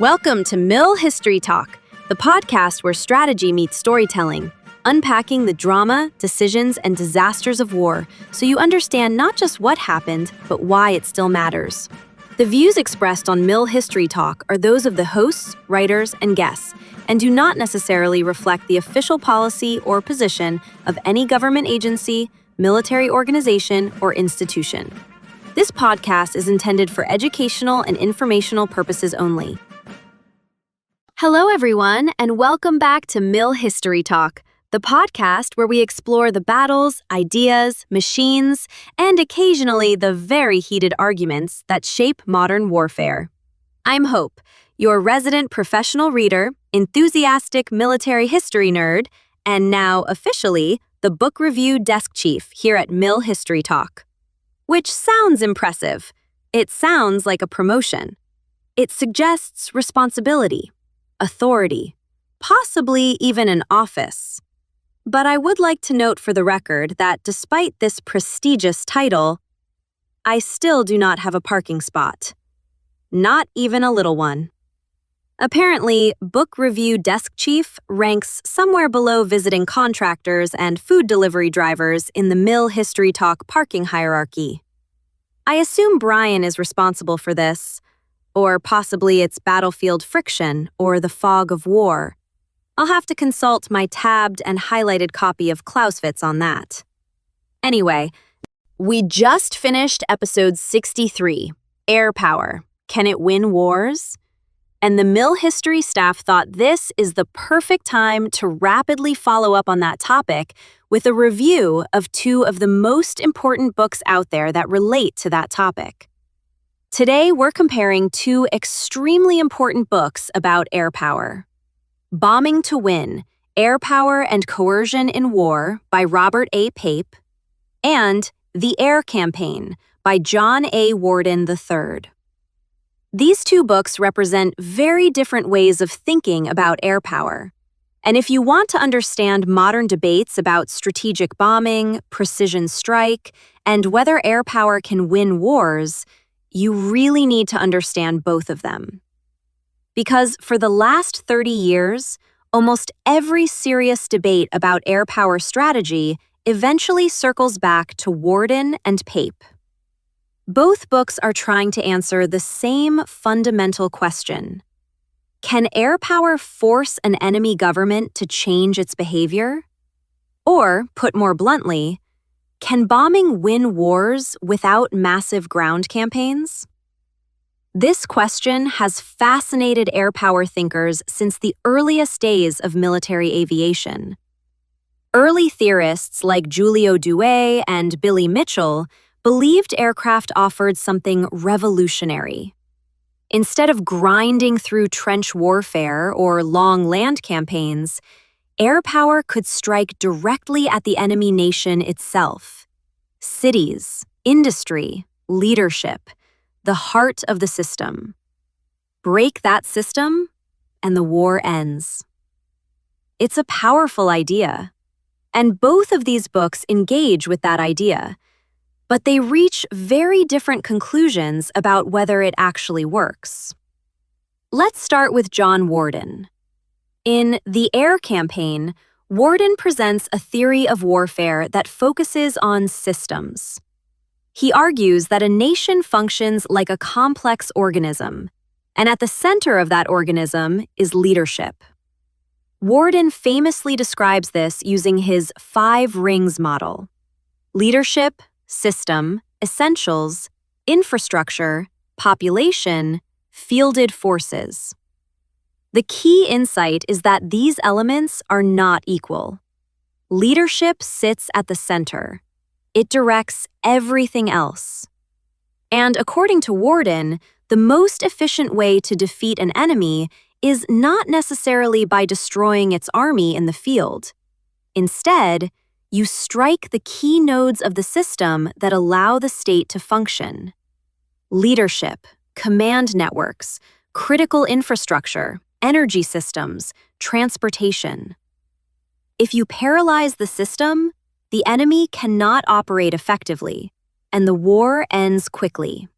Welcome to Mill History Talk, the podcast where strategy meets storytelling, unpacking the drama, decisions, and disasters of war so you understand not just what happened, but why it still matters. The views expressed on Mill History Talk are those of the hosts, writers, and guests, and do not necessarily reflect the official policy or position of any government agency, military organization, or institution. This podcast is intended for educational and informational purposes only. Hello, everyone, and welcome back to Mill History Talk, the podcast where we explore the battles, ideas, machines, and occasionally the very heated arguments that shape modern warfare. I'm Hope, your resident professional reader, enthusiastic military history nerd, and now officially the book review desk chief here at Mill History Talk. Which sounds impressive. It sounds like a promotion. It suggests responsibility, authority, possibly even an office. But I would like to note for the record that despite this prestigious title, I still do not have a parking spot. Not even a little one. Apparently, book review desk chief ranks somewhere below visiting contractors and food delivery drivers in the Mill History Talk parking hierarchy. I assume Brian is responsible for this, or possibly it's battlefield friction or the fog of war. I'll have to consult my tabbed and highlighted copy of Clausewitz on that. Anyway, we just finished episode 63, Airpower. Can it win wars? And the Mill History staff thought this is the perfect time to rapidly follow up on that topic with a review of two of the most important books out there that relate to that topic. Today, we're comparing two extremely important books about air power. Bombing to Win, Airpower and Coercion in War by Robert A. Pape, and The Air Campaign by John Warden III. These two books represent very different ways of thinking about air power. And if you want to understand modern debates about strategic bombing, precision strike, and whether air power can win wars, you really need to understand both of them. Because for the last 30 years, almost every serious debate about air power strategy eventually circles back to Warden and Pape. Both books are trying to answer the same fundamental question. Can air power force an enemy government to change its behavior? Or, put more bluntly, can bombing win wars without massive ground campaigns? This question has fascinated air power thinkers since the earliest days of military aviation. Early theorists like Giulio Douay and Billy Mitchell believed aircraft offered something revolutionary. Instead of grinding through trench warfare or long land campaigns, air power could strike directly at the enemy nation itself. Cities, industry, leadership, the heart of the system. Break that system, and the war ends. It's a powerful idea, and both of these books engage with that idea, but they reach very different conclusions about whether it actually works. Let's start with John Warden. In The Air Campaign, Warden presents a theory of warfare that focuses on systems. He argues that a nation functions like a complex organism, and at the center of that organism is leadership. Warden famously describes this using his 5 rings model: leadership, system, essentials, infrastructure, population, fielded forces. The key insight is that these elements are not equal. Leadership sits at the center. It directs everything else. And according to Warden, the most efficient way to defeat an enemy is not necessarily by destroying its army in the field. Instead, you strike the key nodes of the system that allow the state to function. Leadership, command networks, critical infrastructure, energy systems, transportation. If you paralyze the system, the enemy cannot operate effectively, and the war ends quickly.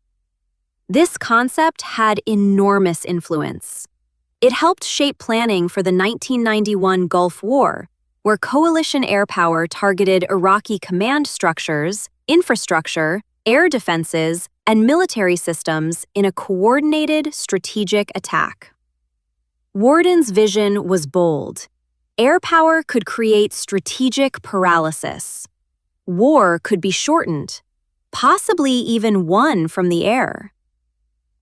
This concept had enormous influence, It helped shape planning for the 1991 Gulf War, where coalition air power targeted Iraqi command structures, infrastructure, air defenses, and military systems in a coordinated strategic attack. Warden's vision was bold. Air power could create strategic paralysis. War could be shortened, possibly even won from the air.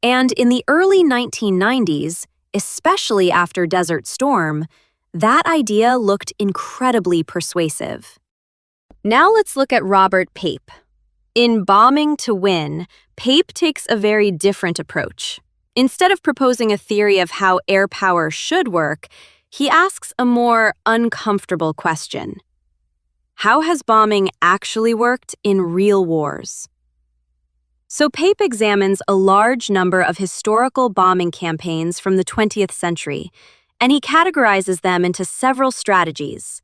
And in the early 1990s, especially after Desert Storm, that idea looked incredibly persuasive. Now let's look at Robert Pape. In Bombing to Win, Pape takes a very different approach. Instead of proposing a theory of how air power should work, he asks a more uncomfortable question. How has bombing actually worked in real wars? So Pape examines a large number of historical bombing campaigns from the 20th century, and he categorizes them into several strategies: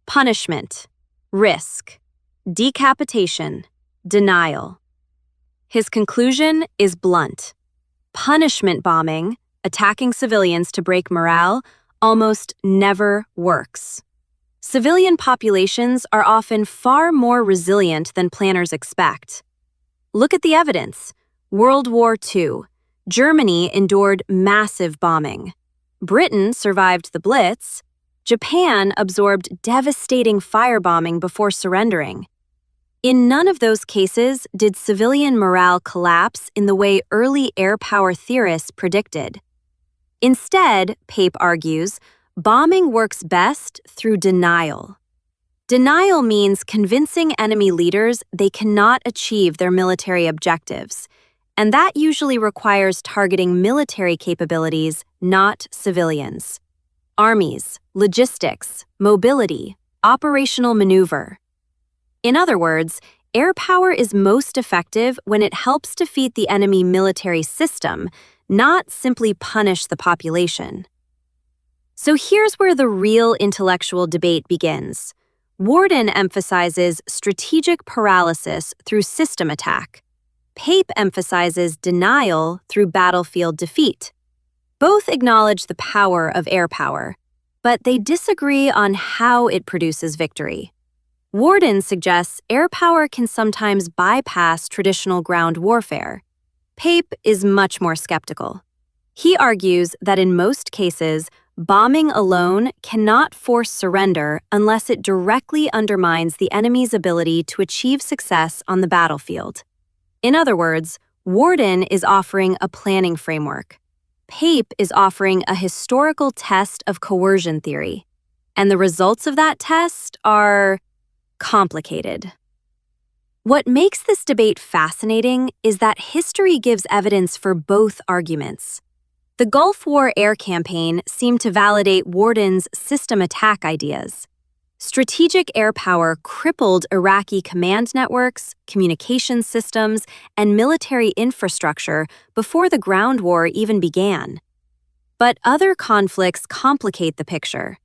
punishment, risk, decapitation, denial. His conclusion is blunt. Punishment bombing, attacking civilians to break morale, almost never works. Civilian populations are often far more resilient than planners expect. Look at the evidence. World War II. Germany endured massive bombing. Britain survived the Blitz. Japan absorbed devastating firebombing before surrendering. In none of those cases did civilian morale collapse in the way early air power theorists predicted. Instead, Pape argues, bombing works best through denial. Denial means convincing enemy leaders they cannot achieve their military objectives, and that usually requires targeting military capabilities, not civilians. Armies, logistics, mobility, operational maneuver. In other words, air power is most effective when it helps defeat the enemy military system, not simply punish the population. So here's where the real intellectual debate begins. Warden emphasizes strategic paralysis through system attack. Pape emphasizes denial through battlefield defeat. Both acknowledge the power of air power, but they disagree on how it produces victory. Warden suggests air power can sometimes bypass traditional ground warfare. Pape is much more skeptical. He argues that in most cases, bombing alone cannot force surrender unless it directly undermines the enemy's ability to achieve success on the battlefield. In other words, Warden is offering a planning framework. Pape is offering a historical test of coercion theory. And the results of that test are complicated. What makes this debate fascinating is that history gives evidence for both arguments. The Gulf War air campaign seemed to validate Warden's system attack ideas. Strategic air power crippled Iraqi command networks, communication systems, and military infrastructure before the ground war even began. But other conflicts complicate the picture.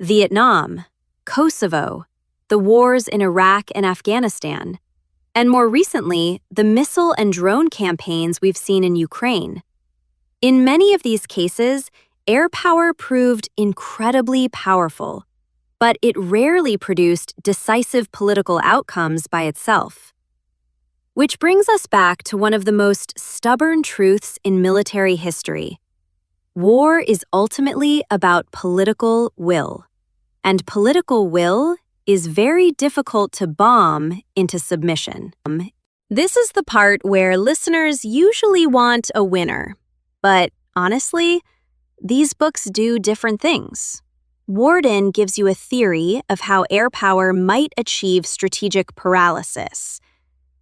Vietnam, Kosovo, the wars in Iraq and Afghanistan, and more recently, the missile and drone campaigns we've seen in Ukraine. In many of these cases, air power proved incredibly powerful, but it rarely produced decisive political outcomes by itself. Which brings us back to one of the most stubborn truths in military history. War is ultimately about political will, and political will is very difficult to bomb into submission. This is the part where listeners usually want a winner. But honestly, these books do different things. Warden gives you a theory of how air power might achieve strategic paralysis.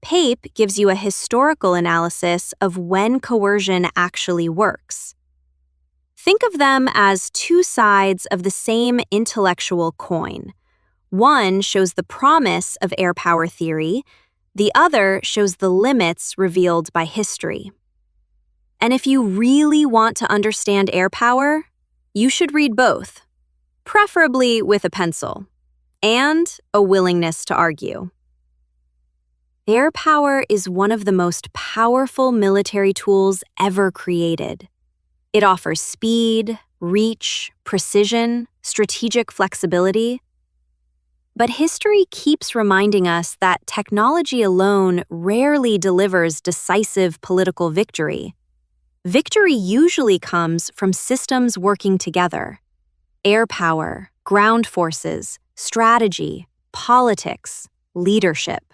Pape gives you a historical analysis of when coercion actually works. Think of them as two sides of the same intellectual coin. One shows the promise of air power theory, the other shows the limits revealed by history. And if you really want to understand air power, you should read both, preferably with a pencil, and a willingness to argue. Air power is one of the most powerful military tools ever created. It offers speed, reach, precision, strategic flexibility. But history keeps reminding us that technology alone rarely delivers decisive political victory. Victory usually comes from systems working together: air power, ground forces, strategy, politics, leadership.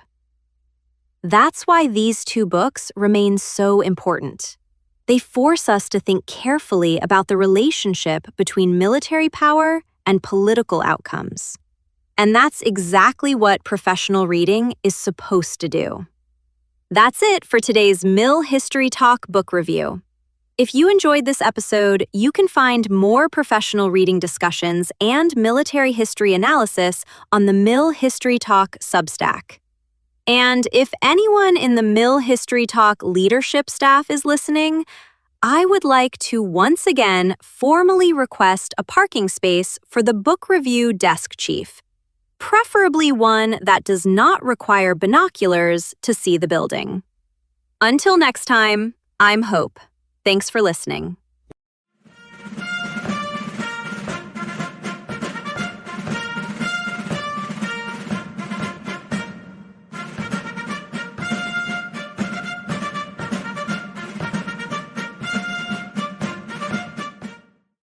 That's why these two books remain so important. They force us to think carefully about the relationship between military power and political outcomes. And that's exactly what professional reading is supposed to do. That's it for today's Mill History Talk book review. If you enjoyed this episode, you can find more professional reading discussions and military history analysis on the Mill History Talk Substack. And if anyone in the Mill History Talk leadership staff is listening, I would like to once again formally request a parking space for the book review desk chief, preferably one that does not require binoculars to see the building. Until next time, I'm Hope. Thanks for listening.